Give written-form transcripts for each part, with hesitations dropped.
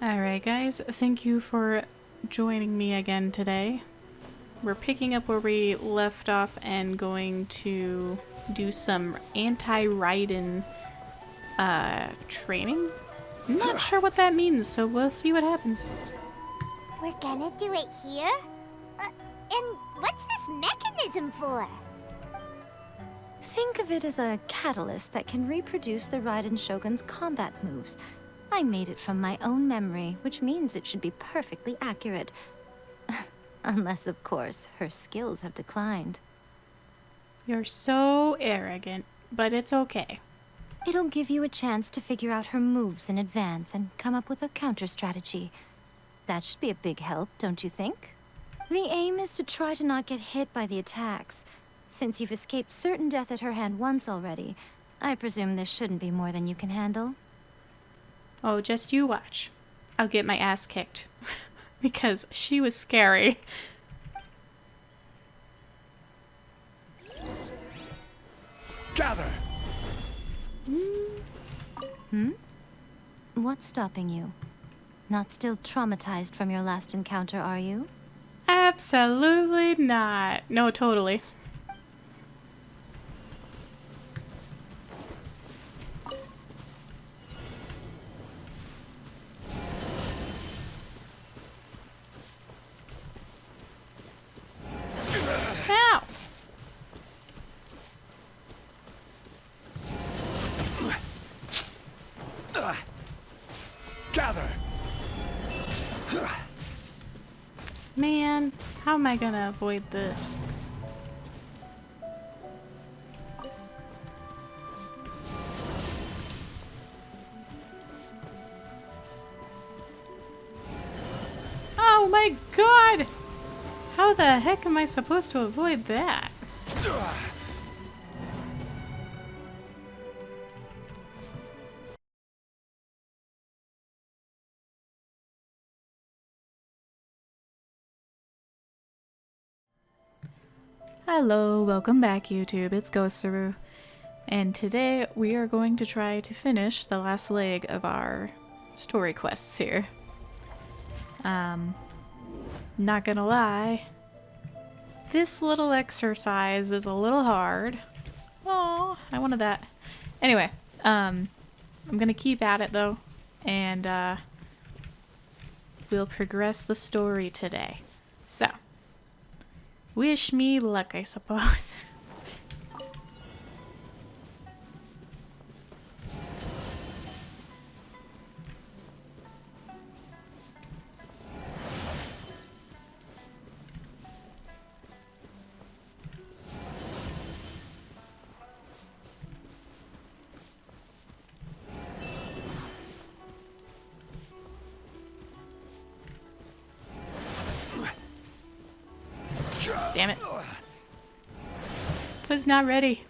Alright guys, thank you for joining me again today. We're picking up where we left off and going to do some Anti-Raiden training. I'm not sure what that means, so we'll see what happens. We're gonna do it here? And what's this mechanism for? Think of it as a catalyst that can reproduce the Raiden Shogun's combat moves. I made it from my own memory, which means it should be perfectly accurate. Unless, of course, her skills have declined. You're so arrogant, but it's okay. It'll give you a chance to figure out her moves in advance and come up with a counter strategy. That should be a big help, don't you think? The aim is to try to not get hit by the attacks. Since you've escaped certain death at her hand once already, I presume this shouldn't be more than you can handle. Oh, just you watch. I'll get my ass kicked. Because she was scary. Gather! What's stopping you? Not still traumatized from your last encounter, are you? Absolutely not. No, totally. Ow! Gather! Man, how am I gonna avoid this? Oh my god! How the heck am I supposed to avoid that? Hello, welcome back YouTube, it's Ghostsuru. And today we are going to try to finish the last leg of our story quests here. Not gonna lie, this little exercise is a little hard. Oh, I wanted that. Anyway, I'm gonna keep at it though, and we'll progress the story today. So, wish me luck, I suppose. Damn it. Was not ready.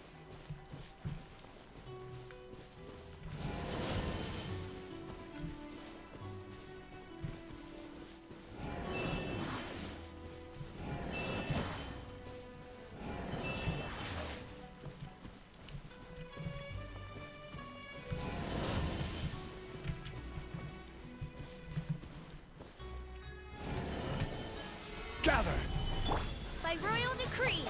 Gather! By royal decree.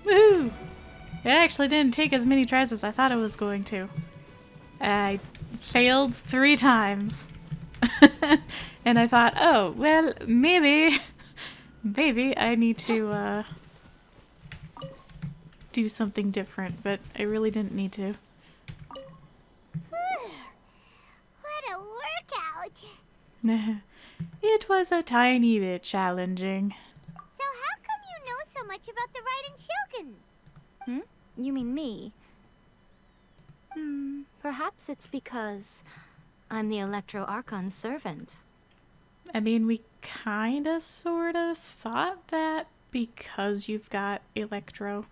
Woohoo! It actually didn't take as many tries as I thought it was going to. I failed 3 times. And I thought, oh, well, maybe I need to do something different, but I really didn't need to. What a workout. It was a tiny bit challenging. So how come you know so much about the Raiden Shogun? You mean me? Perhaps it's because I'm the Electro Archon's servant. I mean, we kinda sorta thought that because you've got Electro.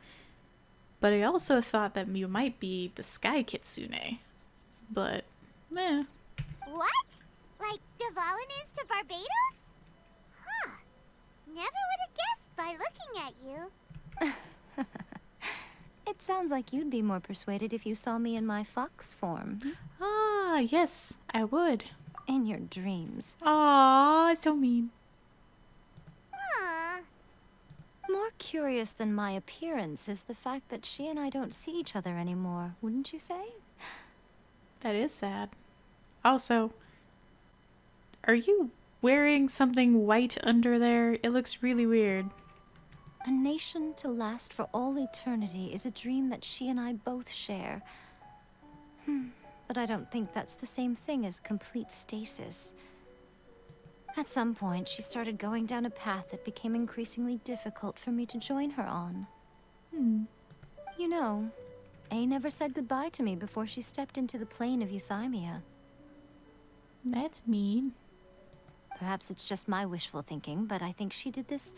But I also thought that you might be the Sky Kitsune. But, meh. What? Like Gavalan is to Barbados? Huh. Never would have guessed by looking at you. It sounds like you'd be more persuaded if you saw me in my fox form. Ah, yes, I would. In your dreams. Aw, so mean. Aw. More curious than my appearance is the fact that she and I don't see each other anymore, wouldn't you say? That is sad. Also, are you wearing something white under there? It looks really weird. A nation to last for all eternity is a dream that she and I both share. But I don't think that's the same thing as complete stasis. At some point, she started going down a path that became increasingly difficult for me to join her on. You know, A never said goodbye to me before she stepped into the plane of euthymia. That's mean. Perhaps it's just my wishful thinking, but I think she did this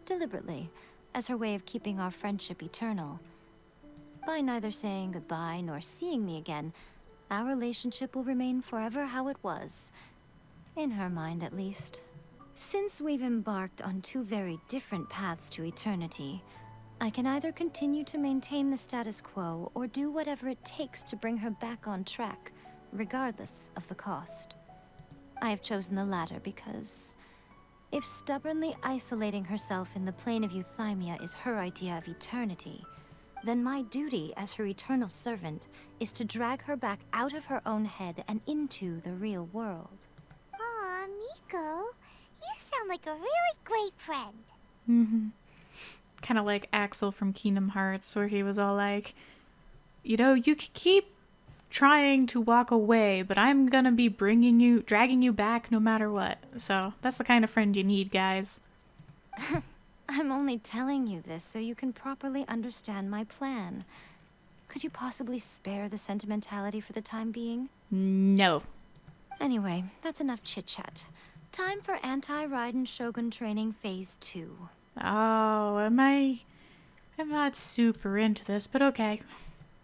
deliberately, as her way of keeping our friendship eternal. By neither saying goodbye nor seeing me again, our relationship will remain forever how it was. In her mind, at least. Since we've embarked on two very different paths to eternity, I can either continue to maintain the status quo or do whatever it takes to bring her back on track, regardless of the cost. I have chosen the latter because if stubbornly isolating herself in the plane of euthymia is her idea of eternity, then my duty as her eternal servant is to drag her back out of her own head and into the real world. Aw, Miko, you sound like a really great friend. Mm-hmm. Kind of like Axel from Kingdom Hearts, where he was all like, you know, you could keep trying to walk away, but I'm gonna be dragging you back no matter what. So that's the kind of friend you need, guys. I'm only telling you this so you can properly understand my plan. Could you possibly spare the sentimentality for the time being? No. Anyway, that's enough chit-chat. Time for Anti-Raiden Shogun Training Phase 2. Oh, I'm not super into this, but okay.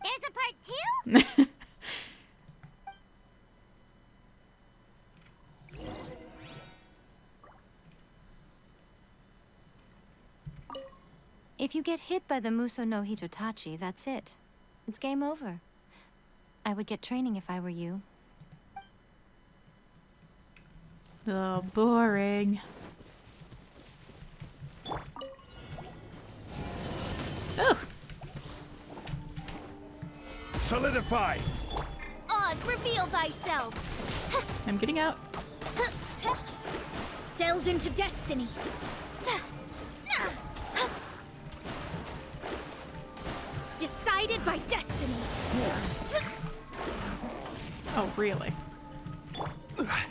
There's a part 2? If you get hit by the Muso no Hitotachi, that's it. It's game over. I would get training if I were you. Oh, boring. Oh, Solidify! Oz, reveal thyself. I'm getting out. Delve into destiny. Decided by destiny. Oh, really? I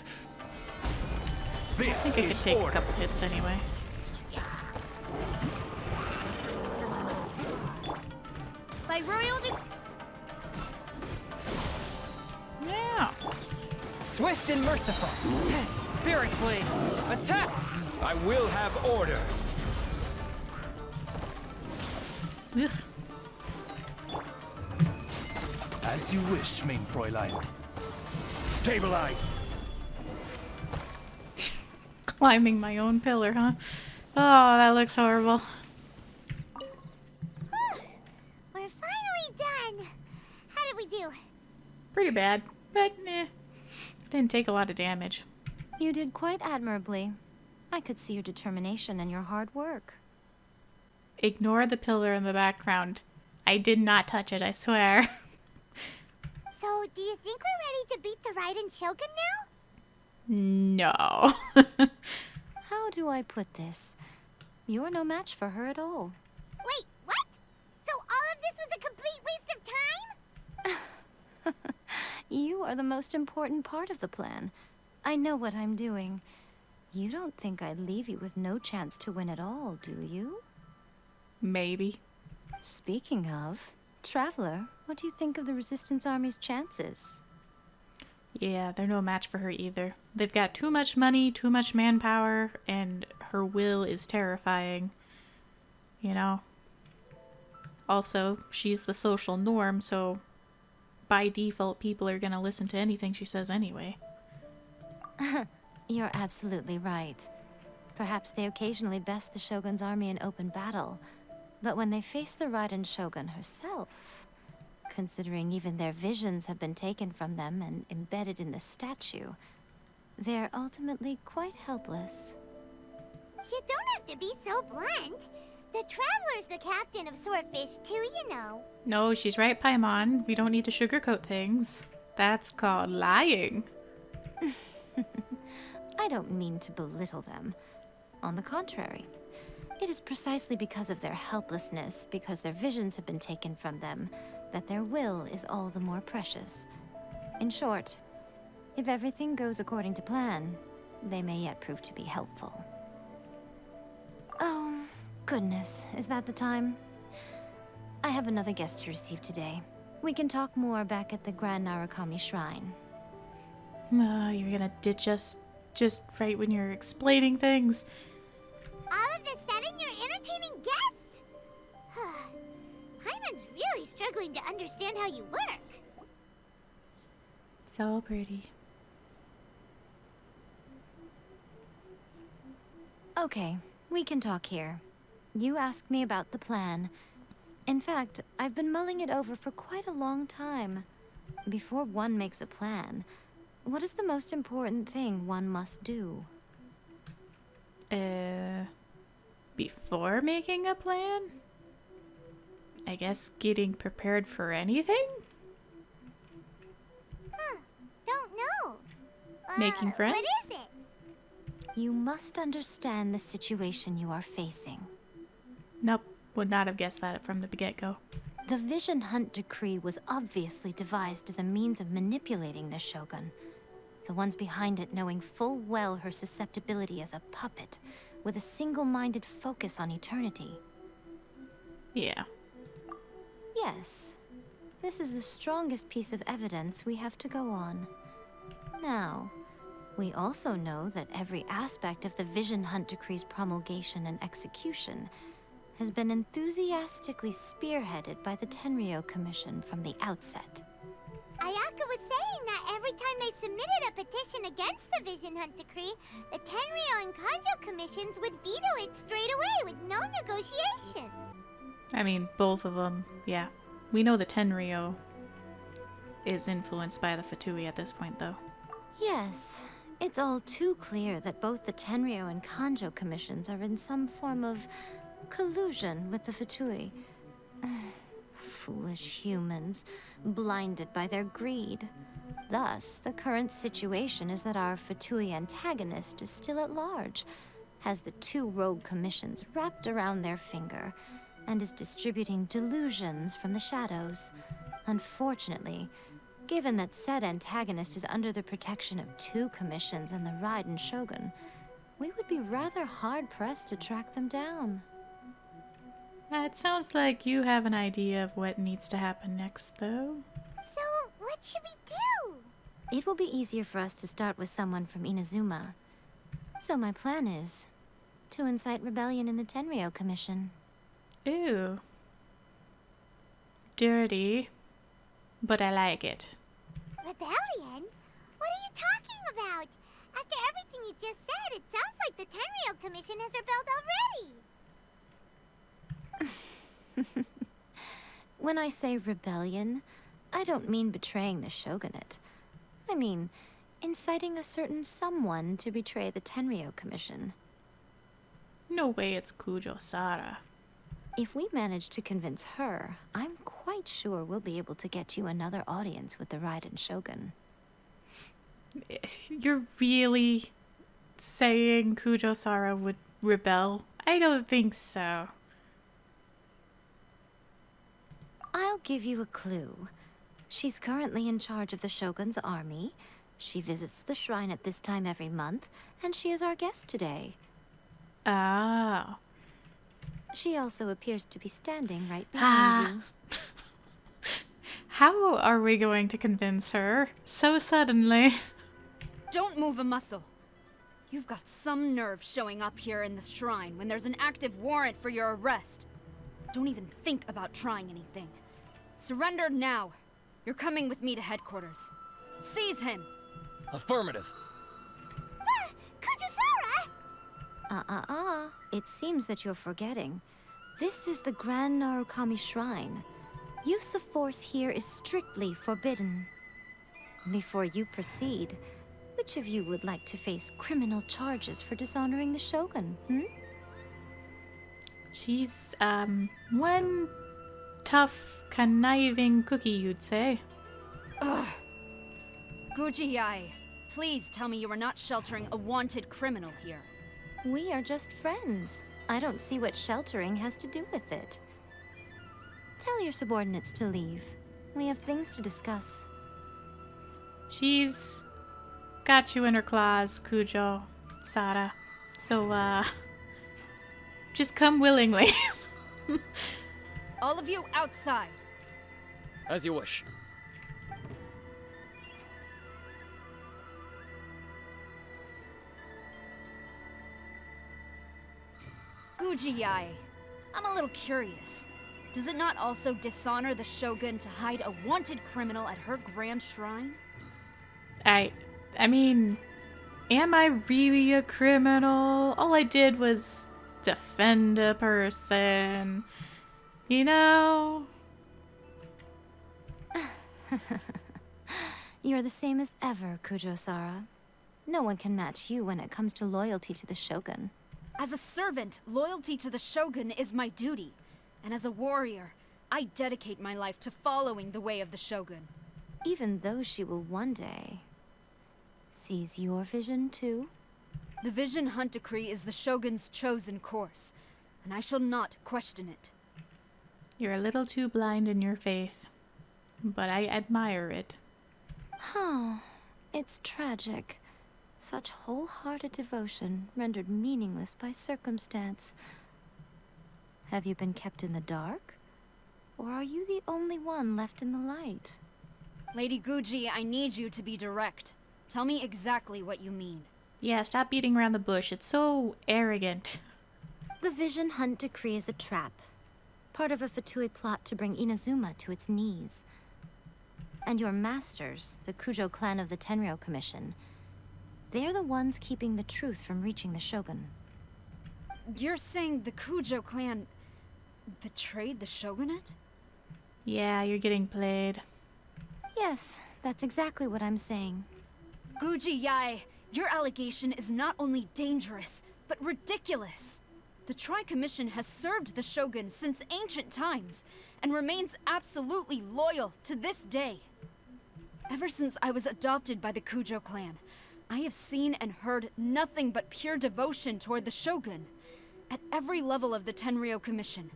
This think I could is take a order. couple hits anyway. By royal Yeah. Swift and merciful. Spirit Blade, attack! I will have order. Ugh. As you wish, main Fräulein. Stabilize! Climbing my own pillar, huh? Oh, that looks horrible. We're finally done. How did we do? Pretty bad, but didn't take a lot of damage. You did quite admirably. I could see your determination and your hard work. Ignore the pillar in the background. I did not touch it, I swear. So, do you think we're ready to beat the Raiden Shogun now? No. How do I put this? You're no match for her at all. Wait, what? So all of this was a complete waste of time? You are the most important part of the plan. I know what I'm doing. You don't think I'd leave you with no chance to win at all, do you? Maybe. Speaking of, Traveler, what do you think of the Resistance Army's chances? Yeah, they're no match for her either. They've got too much money, too much manpower, and her will is terrifying. You know? Also, she's the social norm, so by default, people are gonna listen to anything she says anyway. You're absolutely right. Perhaps they occasionally best the Shogun's army in open battle, But when they face the Raiden Shogun herself, considering even their visions have been taken from them and embedded in the statue, they're ultimately quite helpless. You don't have to be so blunt. The Traveler's the captain of Swordfish too, you know. No, she's right, Paimon. We don't need to sugarcoat things. That's called lying. I don't mean to belittle them. On the contrary, it is precisely because of their helplessness, because their visions have been taken from them, that their will is all the more precious. In short, if everything goes according to plan, they may yet prove to be helpful. Oh, goodness, is that the time? I have another guest to receive today. We can talk more back at the Grand Narukami Shrine. You're gonna ditch us just right when you're explaining things. All of a sudden, you're entertaining guests? Paimon's really struggling to understand how you work. So pretty. Okay, we can talk here. You asked me about the plan. In fact, I've been mulling it over for quite a long time. Before one makes a plan, what is the most important thing one must do? Before making a plan? I guess getting prepared for anything? Don't know. Making friends? What is it? You must understand the situation you are facing. Nope, would not have guessed that from the get-go. The Vision Hunt Decree was obviously devised as a means of manipulating the Shogun. The ones behind it knowing full well her susceptibility as a puppet, with a single-minded focus on eternity. Yeah. Yes, this is the strongest piece of evidence we have to go on. Now, we also know that every aspect of the Vision Hunt Decree's promulgation and execution has been enthusiastically spearheaded by the Tenryou Commission from the outset. Ayaka was saying that every time they submitted a petition against the Vision Hunt Decree, the Tenryou and Kanjo commissions would veto it straight away with no negotiation. I mean, both of them, yeah. We know the Tenryou is influenced by the Fatui at this point, though. Yes, it's all too clear that both the Tenryou and Kanjo commissions are in some form of collusion with the Fatui. Foolish humans, blinded by their greed. Thus, the current situation is that our Fatui antagonist is still at large, has the two rogue commissions wrapped around their finger, and is distributing delusions from the shadows. Unfortunately, given that said antagonist is under the protection of two commissions and the Raiden Shogun, we would be rather hard-pressed to track them down. It sounds like you have an idea of what needs to happen next, though. So, what should we do? It will be easier for us to start with someone from Inazuma. So my plan is to incite rebellion in the Tenryou Commission. Ooh. Dirty. But I like it. Rebellion? What are you talking about? After everything you just said, it sounds like the Tenryou Commission has rebelled already. When I say rebellion, I don't mean betraying the shogunate. I mean inciting a certain someone to betray the Tenryou Commission. No way it's Kujo-Sara. If we manage to convince her, I'm quite sure we'll be able to get you another audience with the Raiden Shogun. You're really saying Kujo-Sara would rebel? I don't think so. I'll give you a clue. She's currently in charge of the Shogun's army. She visits the shrine at this time every month, and she is our guest today. Oh. She also appears to be standing right behind you. How are we going to convince her so suddenly? Don't move a muscle. You've got some nerve showing up here in the shrine when there's an active warrant for your arrest. Don't even think about trying anything. Surrender now. You're coming with me to headquarters. Seize him! Affirmative. Kujo-Sara! It seems that you're forgetting. This is the Grand Narukami Shrine. Use of force here is strictly forbidden. Before you proceed, which of you would like to face criminal charges for dishonoring the Shogun, She's, one tough, conniving cookie, you'd say. Guji-ai, please tell me you are not sheltering a wanted criminal here. We are just friends. I don't see what sheltering has to do with it. Tell your subordinates to leave. We have things to discuss. She's got you in her claws, Kujo, Sara. So, just come willingly. All of you outside. As you wish. Guji-ai, I'm a little curious. Does it not also dishonor the Shogun to hide a wanted criminal at her grand shrine? I mean, am I really a criminal? All I did was defend a person. You know? You're the same as ever, Kujo-Sara. No one can match you when it comes to loyalty to the Shogun. As a servant, loyalty to the Shogun is my duty. And as a warrior, I dedicate my life to following the way of the Shogun. Even though she will one day seize your vision too? The Vision Hunt Decree is the Shogun's chosen course, and I shall not question it. You're a little too blind in your faith, but I admire it. It's tragic. Such wholehearted devotion rendered meaningless by circumstance. Have you been kept in the dark? Or are you the only one left in the light? Lady Guji, I need you to be direct. Tell me exactly what you mean. Yeah, stop beating around the bush. It's so arrogant. The Vision Hunt Decree is a trap. Part of a Fatui plot to bring Inazuma to its knees. And your masters, the Kujo clan of the Tenryou Commission, they're the ones keeping the truth from reaching the Shogun. You're saying the Kujo clan betrayed the Shogunate? Yeah, you're getting played. Yes, that's exactly what I'm saying. Guji-ai, your allegation is not only dangerous, but ridiculous. The Tri-Commission has served the Shogun since ancient times, and remains absolutely loyal to this day. Ever since I was adopted by the Kujo clan, I have seen and heard nothing but pure devotion toward the Shogun. At every level of the Tenryou Commission,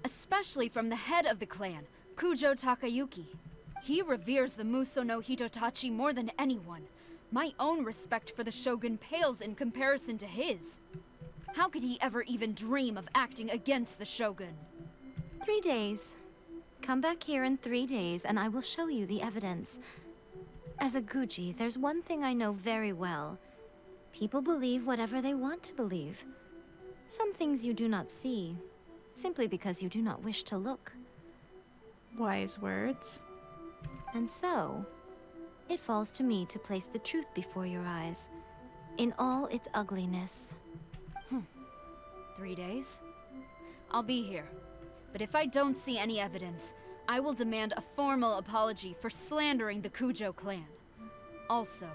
especially from the head of the clan, Kujo Takayuki. He reveres the Muso no Hitotachi more than anyone. My own respect for the Shogun pales in comparison to his. How could he ever even dream of acting against the Shogun? 3 days. Come back here in 3 days and I will show you the evidence. As a Guji, there's one thing I know very well. People believe whatever they want to believe. Some things you do not see, simply because you do not wish to look. Wise words. And so, it falls to me to place the truth before your eyes, in all its ugliness. 3 days? I'll be here. But if I don't see any evidence, I will demand a formal apology for slandering the Kujo clan. Also,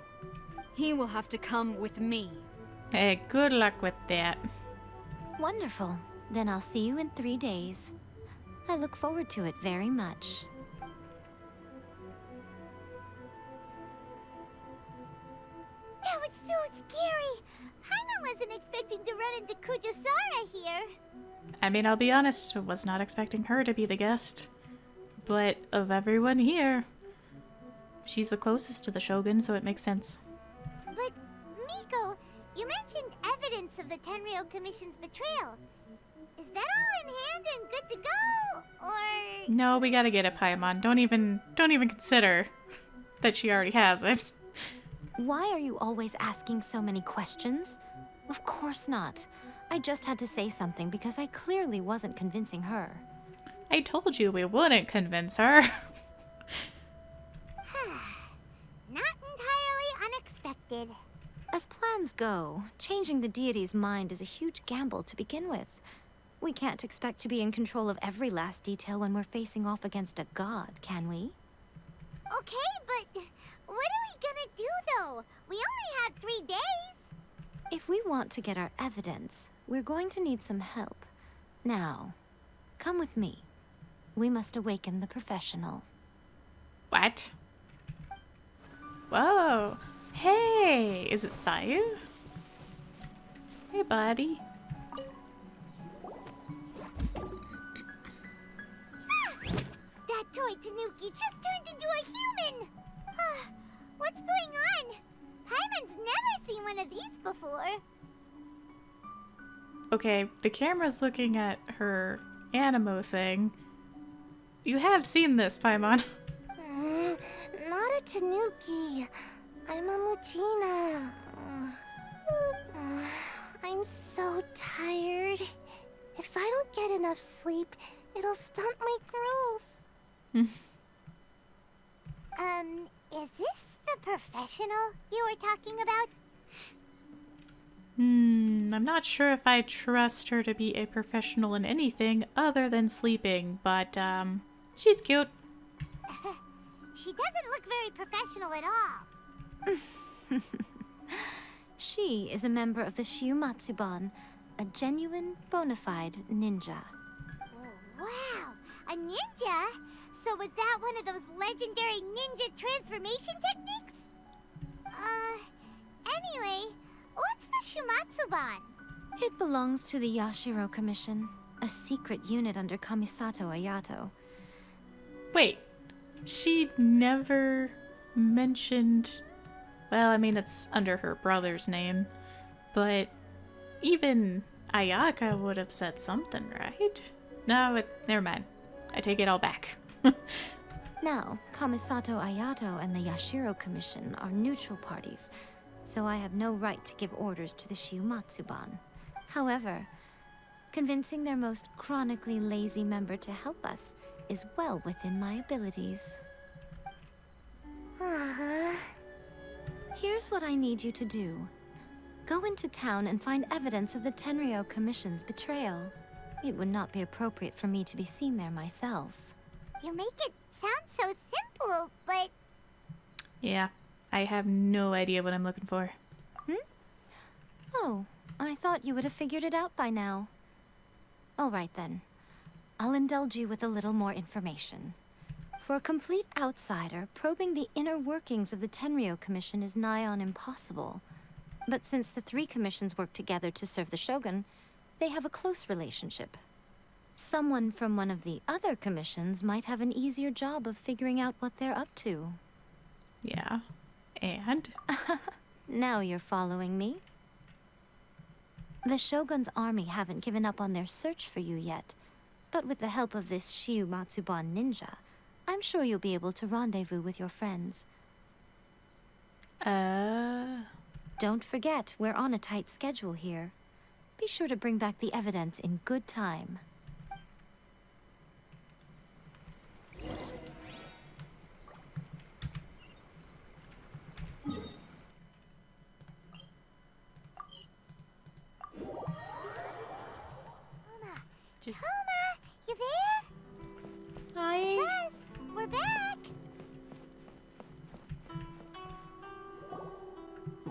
he will have to come with me. Hey, good luck with that. Wonderful. Then I'll see you in 3 days. I look forward to it very much. That was so scary. Paimon wasn't expecting to run into Kujo-Sara here. I mean, I'll be honest, I was not expecting her to be the guest. But of everyone here, she's the closest to the Shogun, so it makes sense. But, Miko, you mentioned evidence of the Tenryou Commission's betrayal. Is that all in hand and good to go, or...? No, we gotta get it, Paimon. Don't even consider that she already has it. Why are you always asking so many questions? Of course not. I just had to say something because I clearly wasn't convincing her. I told you we wouldn't convince her. Not entirely unexpected. As plans go, changing the deity's mind is a huge gamble to begin with. We can't expect to be in control of every last detail when we're facing off against a god, can we? Okay, but what are we gonna do though? We only have 3 days. If we want to get our evidence, we're going to need some help. Now, come with me. We must awaken the professional. What? Whoa. Hey, is it Sayu? Hey, buddy. That toy Tanuki just turned into a human! What's going on? Paimon's never seen one of these before. Okay, the camera's looking at her Animo thing. You have seen this, Paimon. Not a Tanuki. I'm a Muchina. I'm so tired. If I don't get enough sleep, it'll stunt my growth. Is this the professional you were talking about? I'm not sure if I trust her to be a professional in anything other than sleeping, but, she's cute. She doesn't look very professional at all. She is a member of the Shiumatsuban, a genuine, bona fide ninja. Wow, a ninja? So was that one of those legendary ninja transformation techniques? Anyway, what's the Shumatsuban? It belongs to the Yashiro Commission, a secret unit under Kamisato Ayato. Wait, she never mentioned... Well, I mean, it's under her brother's name, but even Ayaka would have said something, right? No, never mind. I take it all back. Now, Kamisato Ayato and the Yashiro Commission are neutral parties, so I have no right to give orders to the Shiumatsuban. However, convincing their most chronically lazy member to help us is well within my abilities. Here's what I need you to do. Go into town and find evidence of the Tenryou Commission's betrayal. It would not be appropriate for me to be seen there myself. You make it sound so simple, but... Yeah, I have no idea what I'm looking for. Oh, I thought you would have figured it out by now. All right then. I'll indulge you with a little more information. For a complete outsider, probing the inner workings of the Tenryou Commission is nigh on impossible. But since the 3 commissions work together to serve the Shogun, they have a close relationship. Someone from one of the other commissions might have an easier job of figuring out what they're up to. Yeah, and? Now you're following me. The Shogun's army haven't given up on their search for you yet, but with the help of this Shiumatsuban ninja, I'm sure you'll be able to rendezvous with your friends. Don't forget, we're on a tight schedule here. Be sure to bring back the evidence in good time. Homa, you there? Hi. Yes, we're back.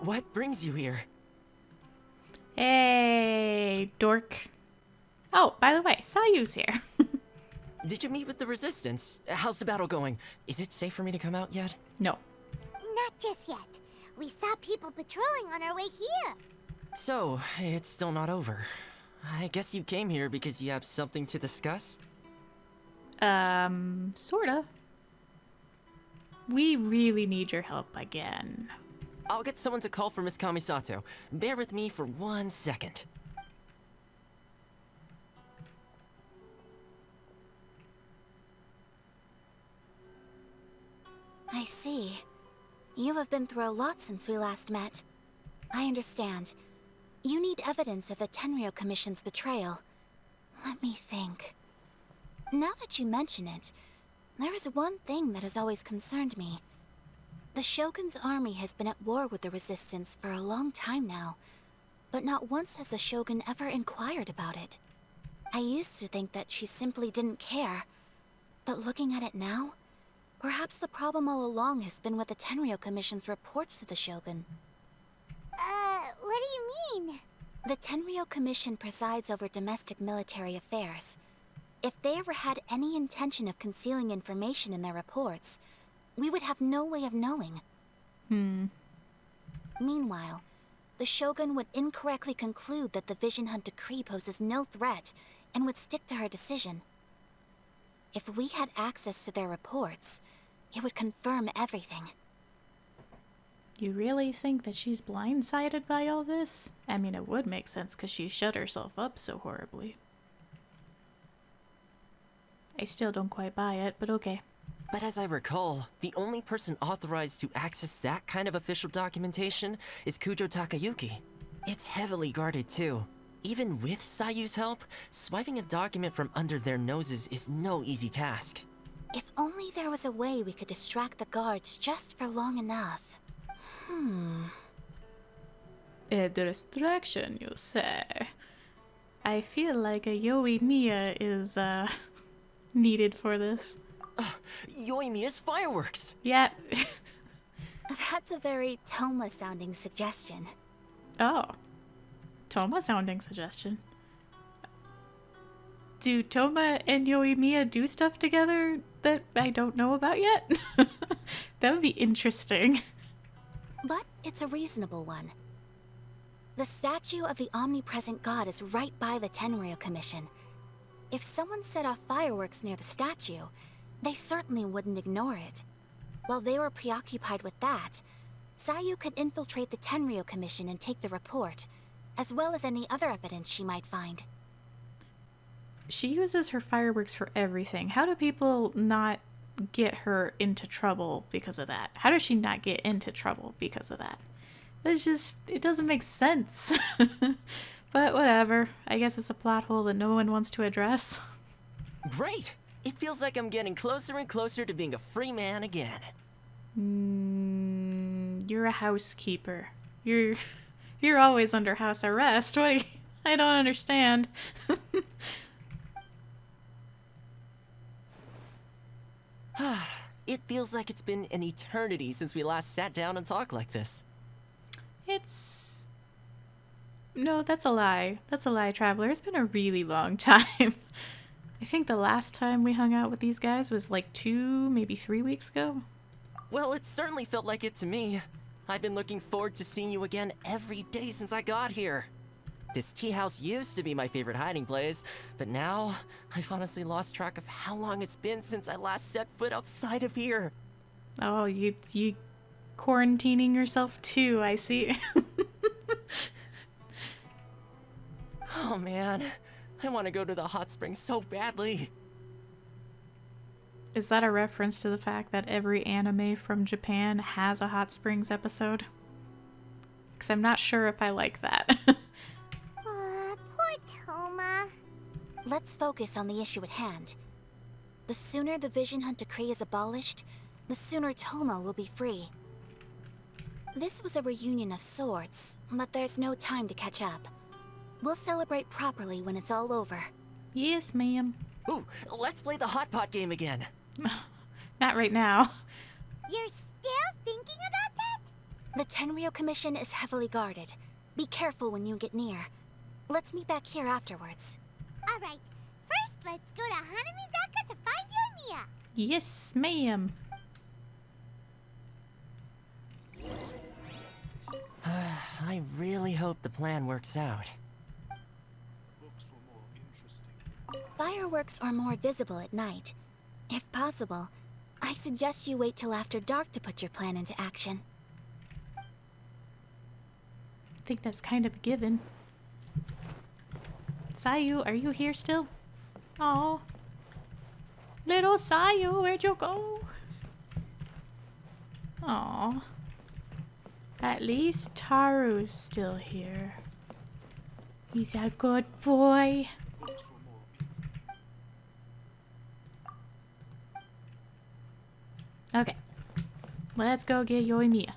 What brings you here? Hey, dork. Oh, by the way, Sayu's here. Did you meet with the Resistance? How's the battle going? Is it safe for me to come out yet? No. Not just yet. We saw people patrolling on our way here. So, it's still not over. I guess you came here because you have something to discuss? Sorta. We really need your help again. I'll get someone to call for Miss Kamisato. Bear with me for 1 second. I see. You have been through a lot since we last met. I understand. You need evidence of the Tenryou Commission's betrayal. Let me think. Now that you mention it, there is one thing that has always concerned me. The Shogun's army has been at war with the Resistance for a long time now, but not once has the Shogun ever inquired about it. I used to think that she simply didn't care. But looking at it now, perhaps the problem all along has been with the Tenryou Commission's reports to the Shogun. What do you mean? The Tenryou Commission presides over domestic military affairs. If they ever had any intention of concealing information in their reports, we would have no way of knowing. Meanwhile, the Shogun would incorrectly conclude that the Vision Hunt decree poses no threat and would stick to her decision. If we had access to their reports, it would confirm everything. You really think that she's blindsided by all this? I mean, it would make sense because she shut herself up so horribly. I still don't quite buy it, but okay. But as I recall, the only person authorized to access that kind of official documentation is Kujo Takayuki. It's heavily guarded too. Even with Sayu's help, swiping a document from under their noses is no easy task. If only there was a way we could distract the guards just for long enough. A distraction, you say? I feel like a Yoimiya is, needed for this. Yoimiya's fireworks! Yeah. That's a very Toma-sounding suggestion. Oh. Toma sounding suggestion. Do Toma and Yoimiya do stuff together that I don't know about yet? That would be interesting. But it's a reasonable one. The statue of the omnipresent god is right by the Tenryou Commission. If someone set off fireworks near the statue, they certainly wouldn't ignore it. While they were preoccupied with that, Sayu could infiltrate the Tenryou Commission and take the report, as well as any other evidence she might find. She uses her fireworks for everything. How do people not get her into trouble because of that? How does she not get into trouble because of that? It's just, it doesn't make sense. But whatever. I guess it's a plot hole that no one wants to address. Great! It feels like I'm getting closer and closer to being a free man again. You're a housekeeper. You're always under house arrest. What? I don't understand. It feels like it's been an eternity since we last sat down and talked like this. No, that's a lie. That's a lie, Traveler. It's been a really long time. I think the last time we hung out with these guys was like 2, maybe 3 weeks ago. Well, it certainly felt like it to me. I've been looking forward to seeing you again every day since I got here. This tea house used to be my favorite hiding place, but now I've honestly lost track of how long it's been since I last set foot outside of here. Oh, you quarantining yourself too, I see. Oh man, I want to go to the hot springs so badly. Is that a reference to the fact that every anime from Japan has a hot springs episode? Because I'm not sure if I like that. Poor Toma. Let's focus on the issue at hand. The sooner the Vision Hunt decree is abolished, the sooner Toma will be free. This was a reunion of sorts, but there's no time to catch up. We'll celebrate properly when it's all over. Yes, ma'am. Ooh, let's play the hot pot game again. Not right now. You're still thinking about that? The Tenryou Commission is heavily guarded. Be careful when you get near. Let's meet back here afterwards. Alright, first let's go to Hanamizaka to find Yoimiya. Yes, ma'am. I really hope the plan works out. Fireworks are more visible at night. If possible, I suggest you wait till after dark to put your plan into action. I think that's kind of a given. Sayu, are you here still? Oh, little Sayu, where'd you go? Aw. At least Taru's still here. He's a good boy. Okay. Let's go get Yoimiya.